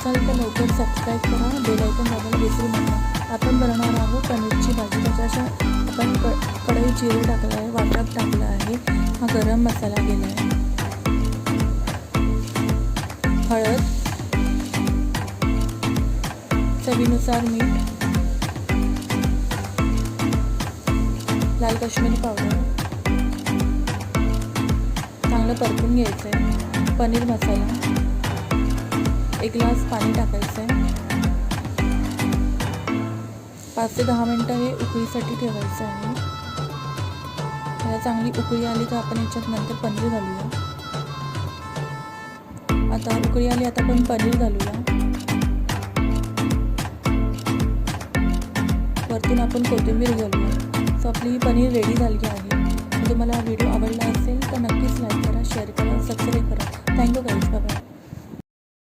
असाल तर लवकर सबस्क्राईब करा, बेल आयकॉन दाबायला विसरू नका. आपण बनवणार आहोत पनीरची भाजी. त्याच्या आपण कढई जिरे टाकलं आहे, वाटप टाकलं आहे, हा गरम मसाला गेला आहे, हळद, चवीनुसार मीठ, लाल काश्मीरी पावडर, चांगलं परतून घ्यायचं आहे. पनीर मसाला, 1 ग्लास पाणी टाकायचं आहे. 5 ते 10 मिनटं हे उकळीसाठी ठेवायचं आहे. त्याला चांगली उकळी आली तर आपण याच्यात नंतर पनीर घालूया. आता उकळी आली, आता आपण पनीर घालूया. वरतून आपण कोथिंबीर घालूया. सो आपली ही पनीर रेडी झाली आहे. तुम्हाला हा व्हिडिओ आवडला असेल तर नक्कीच लाईक करा, शेअर करा, सबस्क्राईब करा. Thank you guys, bye bye.